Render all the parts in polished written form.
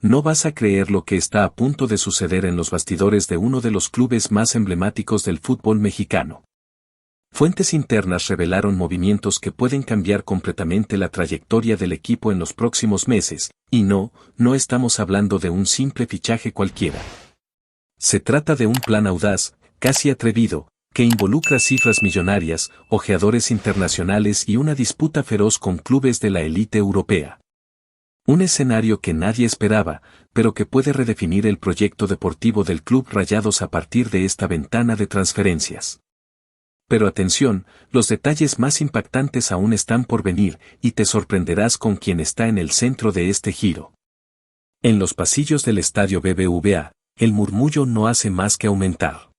No vas a creer lo que está a punto de suceder en los bastidores de uno de los clubes más emblemáticos del fútbol mexicano. Fuentes internas revelaron movimientos que pueden cambiar completamente la trayectoria del equipo en los próximos meses, y no estamos hablando de un simple fichaje cualquiera. Se trata de un plan audaz, casi atrevido, que involucra cifras millonarias, ojeadores internacionales y una disputa feroz con clubes de la élite europea. Un escenario que nadie esperaba, pero que puede redefinir el proyecto deportivo del Club Rayados a partir de esta ventana de transferencias. Pero atención, los detalles más impactantes aún están por venir y te sorprenderás con quién está en el centro de este giro. En los pasillos del estadio BBVA, el murmullo no hace más que aumentar.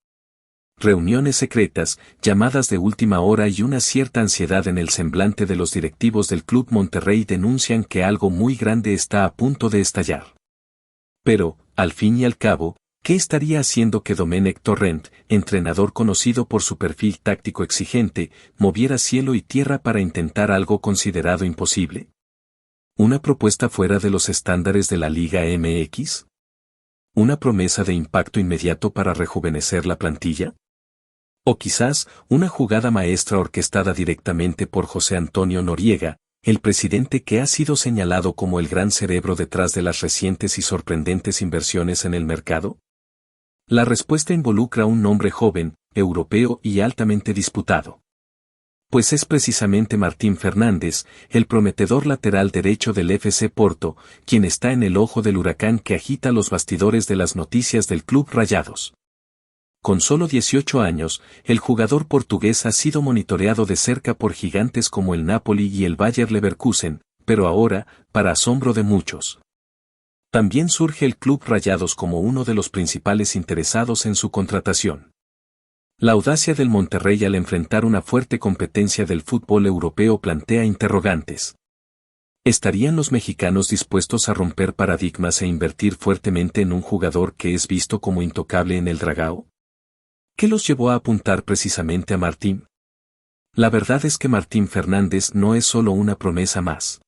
Reuniones secretas, llamadas de última hora y una cierta ansiedad en el semblante de los directivos del Club Monterrey denuncian que algo muy grande está a punto de estallar. Pero, al fin y al cabo, ¿qué estaría haciendo que Domenech Torrent, entrenador conocido por su perfil táctico exigente, moviera cielo y tierra para intentar algo considerado imposible? ¿Una propuesta fuera de los estándares de la Liga MX? ¿Una promesa de impacto inmediato para rejuvenecer la plantilla? O quizás, una jugada maestra orquestada directamente por José Antonio Noriega, el presidente que ha sido señalado como el gran cerebro detrás de las recientes y sorprendentes inversiones en el mercado? La respuesta involucra un nombre joven, europeo y altamente disputado. Pues es precisamente Martín Fernández, el prometedor lateral derecho del FC Porto, quien está en el ojo del huracán que agita los bastidores de las noticias del Club Rayados. Con solo 18 años, el jugador portugués ha sido monitoreado de cerca por gigantes como el Napoli y el Bayer Leverkusen, pero ahora, para asombro de muchos, también surge el Club Rayados como uno de los principales interesados en su contratación. La audacia del Monterrey al enfrentar una fuerte competencia del fútbol europeo plantea interrogantes. ¿Estarían los mexicanos dispuestos a romper paradigmas e invertir fuertemente en un jugador que es visto como intocable en el Dragao? ¿Qué los llevó a apuntar precisamente a Martín? La verdad es que Martín Fernández no es solo una promesa más.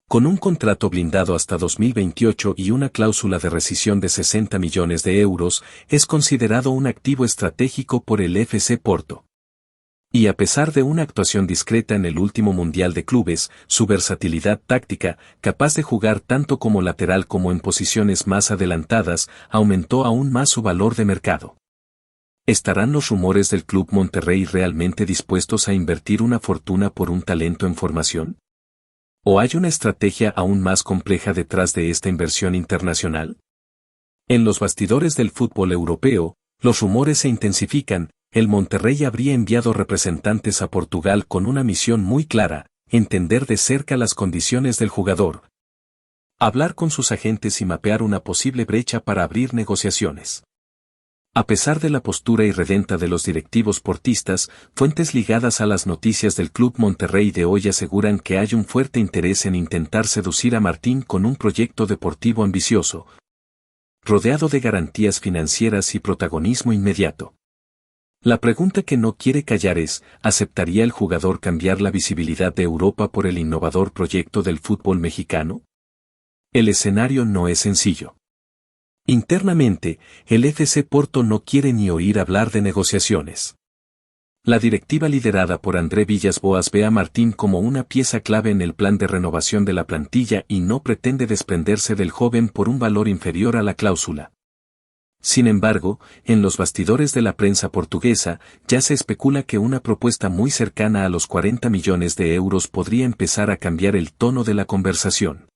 Con un contrato blindado hasta 2028 y una cláusula de rescisión de 60 millones de euros, es considerado un activo estratégico por el FC Porto. Y a pesar de una actuación discreta en el último Mundial de Clubes, su versatilidad táctica, capaz de jugar tanto como lateral como en posiciones más adelantadas, aumentó aún más su valor de mercado. ¿Estarán los rumores del Club Monterrey realmente dispuestos a invertir una fortuna por un talento en formación? ¿O hay una estrategia aún más compleja detrás de esta inversión internacional? En los bastidores del fútbol europeo, los rumores se intensifican. El Monterrey habría enviado representantes a Portugal con una misión muy clara: entender de cerca las condiciones del jugador, hablar con sus agentes y mapear una posible brecha para abrir negociaciones. A pesar de la postura irredenta de los directivos portistas, fuentes ligadas a las noticias del Club Monterrey de hoy aseguran que hay un fuerte interés en intentar seducir a Martín con un proyecto deportivo ambicioso, rodeado de garantías financieras y protagonismo inmediato. La pregunta que no quiere callar es: ¿aceptaría el jugador cambiar la visibilidad de Europa por el innovador proyecto del fútbol mexicano? El escenario no es sencillo. Internamente, el FC Porto no quiere ni oír hablar de negociaciones. La directiva liderada por André Villas-Boas ve a Martín como una pieza clave en el plan de renovación de la plantilla y no pretende desprenderse del joven por un valor inferior a la cláusula. Sin embargo, en los bastidores de la prensa portuguesa, ya se especula que una propuesta muy cercana a los 40 millones de euros podría empezar a cambiar el tono de la conversación.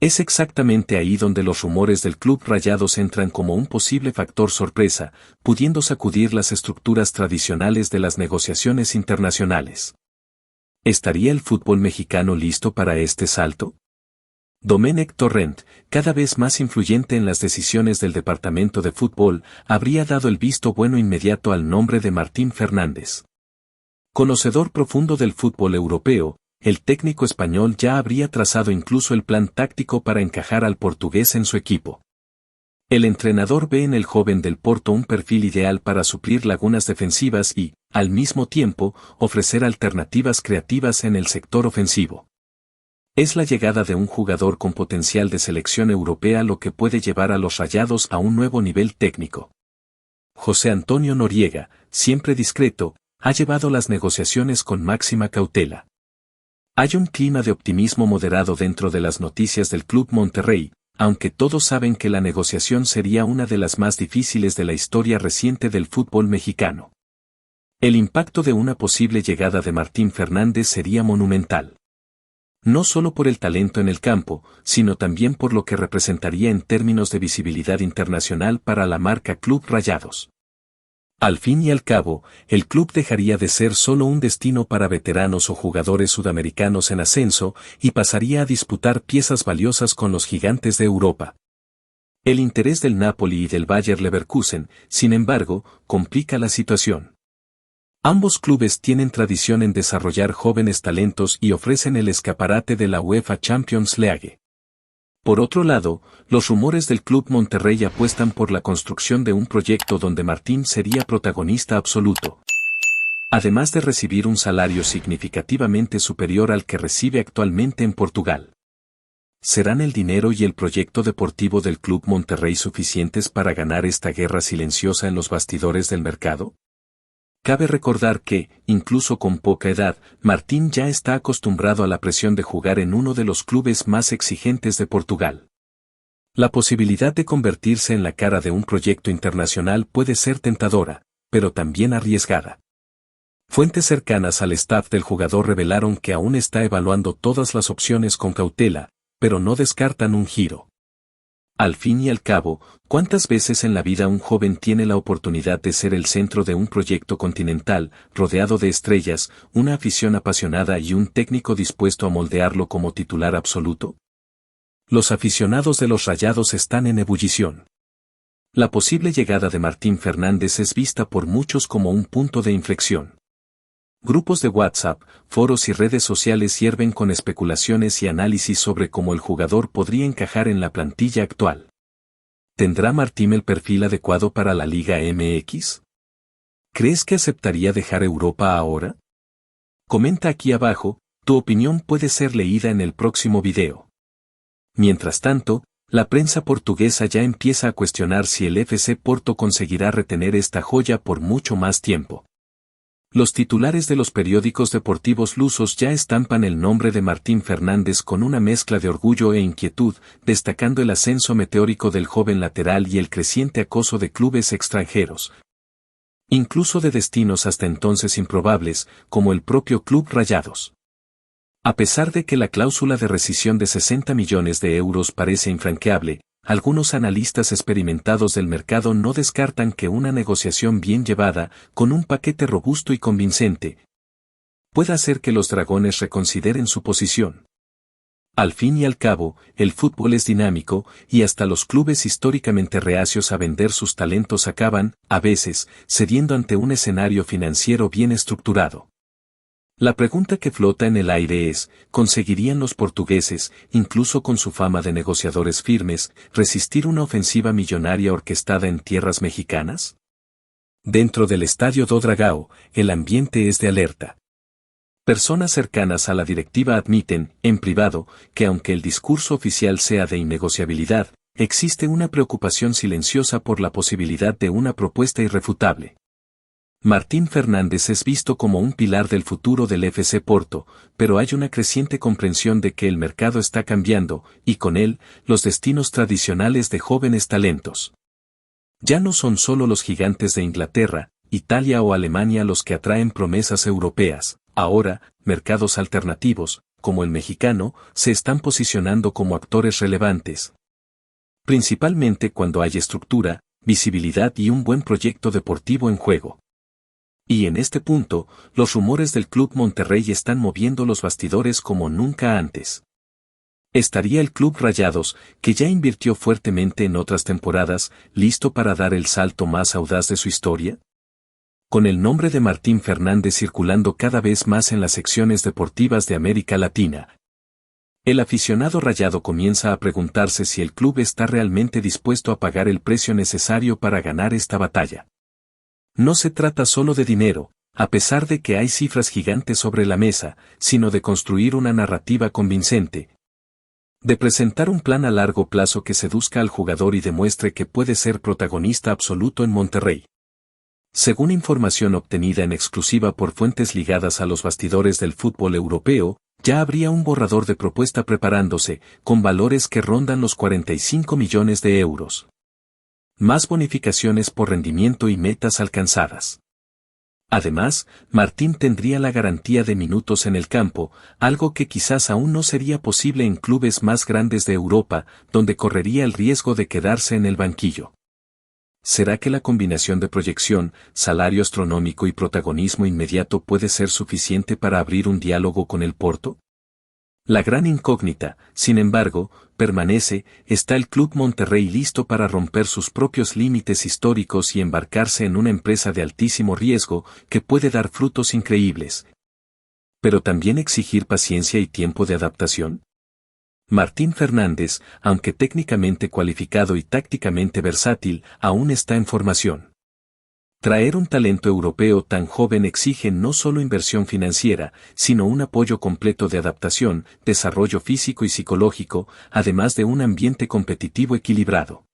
Es exactamente ahí donde los rumores del Club Rayados entran como un posible factor sorpresa, pudiendo sacudir las estructuras tradicionales de las negociaciones internacionales. ¿Estaría el fútbol mexicano listo para este salto? Domenech Torrent, cada vez más influyente en las decisiones del departamento de fútbol, habría dado el visto bueno inmediato al nombre de Martín Fernández. Conocedor profundo del fútbol europeo, el técnico español ya habría trazado incluso el plan táctico para encajar al portugués en su equipo. El entrenador ve en el joven del Porto un perfil ideal para suplir lagunas defensivas y, al mismo tiempo, ofrecer alternativas creativas en el sector ofensivo. Es la llegada de un jugador con potencial de selección europea lo que puede llevar a los Rayados a un nuevo nivel técnico. José Antonio Noriega, siempre discreto, ha llevado las negociaciones con máxima cautela. Hay un clima de optimismo moderado dentro de las noticias del Club Monterrey, aunque todos saben que la negociación sería una de las más difíciles de la historia reciente del fútbol mexicano. El impacto de una posible llegada de Martín Fernández sería monumental. No solo por el talento en el campo, sino también por lo que representaría en términos de visibilidad internacional para la marca Club Rayados. Al fin y al cabo, el club dejaría de ser solo un destino para veteranos o jugadores sudamericanos en ascenso y pasaría a disputar piezas valiosas con los gigantes de Europa. El interés del Napoli y del Bayer Leverkusen, sin embargo, complica la situación. Ambos clubes tienen tradición en desarrollar jóvenes talentos y ofrecen el escaparate de la UEFA Champions League. Por otro lado, los rumores del Club Monterrey apuestan por la construcción de un proyecto donde Martín sería protagonista absoluto. Además de recibir un salario significativamente superior al que recibe actualmente en Portugal. ¿Serán el dinero y el proyecto deportivo del Club Monterrey suficientes para ganar esta guerra silenciosa en los bastidores del mercado? Cabe recordar que, incluso con poca edad, Martín ya está acostumbrado a la presión de jugar en uno de los clubes más exigentes de Portugal. La posibilidad de convertirse en la cara de un proyecto internacional puede ser tentadora, pero también arriesgada. Fuentes cercanas al staff del jugador revelaron que aún está evaluando todas las opciones con cautela, pero no descartan un giro. Al fin y al cabo, ¿cuántas veces en la vida un joven tiene la oportunidad de ser el centro de un proyecto continental, rodeado de estrellas, una afición apasionada y un técnico dispuesto a moldearlo como titular absoluto? Los aficionados de los Rayados están en ebullición. La posible llegada de Martín Fernández es vista por muchos como un punto de inflexión. Grupos de WhatsApp, foros y redes sociales hierven con especulaciones y análisis sobre cómo el jugador podría encajar en la plantilla actual. ¿Tendrá Martín el perfil adecuado para la Liga MX? ¿Crees que aceptaría dejar Europa ahora? Comenta aquí abajo, tu opinión puede ser leída en el próximo video. Mientras tanto, la prensa portuguesa ya empieza a cuestionar si el FC Porto conseguirá retener esta joya por mucho más tiempo. Los titulares de los periódicos deportivos lusos ya estampan el nombre de Martín Fernández con una mezcla de orgullo e inquietud, destacando el ascenso meteórico del joven lateral y el creciente acoso de clubes extranjeros. Incluso de destinos hasta entonces improbables, como el propio Club Rayados. A pesar de que la cláusula de rescisión de 60 millones de euros parece infranqueable, algunos analistas experimentados del mercado no descartan que una negociación bien llevada, con un paquete robusto y convincente, pueda hacer que los dragones reconsideren su posición. Al fin y al cabo, el fútbol es dinámico, y hasta los clubes históricamente reacios a vender sus talentos acaban, a veces, cediendo ante un escenario financiero bien estructurado. La pregunta que flota en el aire es, ¿conseguirían los portugueses, incluso con su fama de negociadores firmes, resistir una ofensiva millonaria orquestada en tierras mexicanas? Dentro del Estadio do Dragão, el ambiente es de alerta. Personas cercanas a la directiva admiten, en privado, que aunque el discurso oficial sea de innegociabilidad, existe una preocupación silenciosa por la posibilidad de una propuesta irrefutable. Martín Fernández es visto como un pilar del futuro del FC Porto, pero hay una creciente comprensión de que el mercado está cambiando, y con él, los destinos tradicionales de jóvenes talentos. Ya no son solo los gigantes de Inglaterra, Italia o Alemania los que atraen promesas europeas, ahora, mercados alternativos, como el mexicano, se están posicionando como actores relevantes. Principalmente cuando hay estructura, visibilidad y un buen proyecto deportivo en juego. Y en este punto, los rumores del Club Monterrey están moviendo los bastidores como nunca antes. ¿Estaría el Club Rayados, que ya invirtió fuertemente en otras temporadas, listo para dar el salto más audaz de su historia? Con el nombre de Martín Fernández circulando cada vez más en las secciones deportivas de América Latina, el aficionado rayado comienza a preguntarse si el club está realmente dispuesto a pagar el precio necesario para ganar esta batalla. No se trata solo de dinero, A pesar de que hay cifras gigantes sobre la mesa, sino de construir una narrativa convincente. De presentar un plan a largo plazo que seduzca al jugador y demuestre que puede ser protagonista absoluto en Monterrey. Según información obtenida en exclusiva por fuentes ligadas a los bastidores del fútbol europeo, ya habría un borrador de propuesta preparándose, con valores que rondan los 45 millones de euros. Más bonificaciones por rendimiento y metas alcanzadas. Además, Martín tendría la garantía de minutos en el campo, algo que quizás aún no sería posible en clubes más grandes de Europa, donde correría el riesgo de quedarse en el banquillo. ¿Será que la combinación de proyección, salario astronómico y protagonismo inmediato puede ser suficiente para abrir un diálogo con el Porto? La gran incógnita, sin embargo, permanece, ¿está el Club Monterrey listo para romper sus propios límites históricos y embarcarse en una empresa de altísimo riesgo que puede dar frutos increíbles? ¿Pero también exigir paciencia y tiempo de adaptación? Martín Fernández, aunque técnicamente cualificado y tácticamente versátil, aún está en formación. Traer un talento europeo tan joven exige no solo inversión financiera, sino un apoyo completo de adaptación, desarrollo físico y psicológico, además de un ambiente competitivo equilibrado.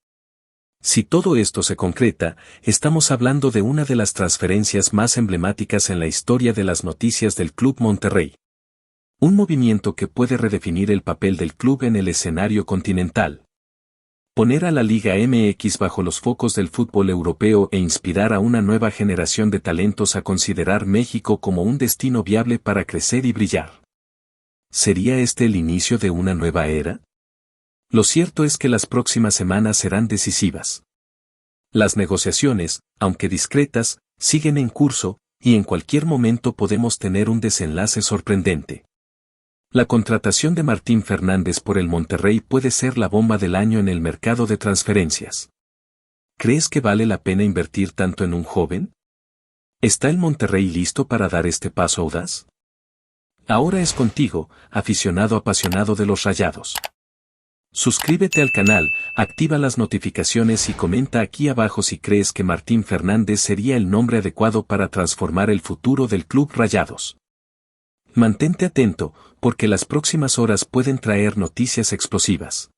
Si todo esto se concreta, estamos hablando de una de las transferencias más emblemáticas en la historia de las noticias del Club Monterrey. Un movimiento que puede redefinir el papel del club en el escenario continental. Poner a la Liga MX bajo los focos del fútbol europeo e inspirar a una nueva generación de talentos a considerar México como un destino viable para crecer y brillar. ¿Sería este el inicio de una nueva era? Lo cierto es que las próximas semanas serán decisivas. Las negociaciones, aunque discretas, siguen en curso, y en cualquier momento podemos tener un desenlace sorprendente. La contratación de Martín Fernández por el Monterrey puede ser la bomba del año en el mercado de transferencias. ¿Crees que vale la pena invertir tanto en un joven? ¿Está el Monterrey listo para dar este paso audaz? Ahora es contigo, aficionado apasionado de los Rayados. Suscríbete al canal, activa las notificaciones y comenta aquí abajo si crees que Martín Fernández sería el nombre adecuado para transformar el futuro del Club Rayados. Mantente atento, porque las próximas horas pueden traer noticias explosivas.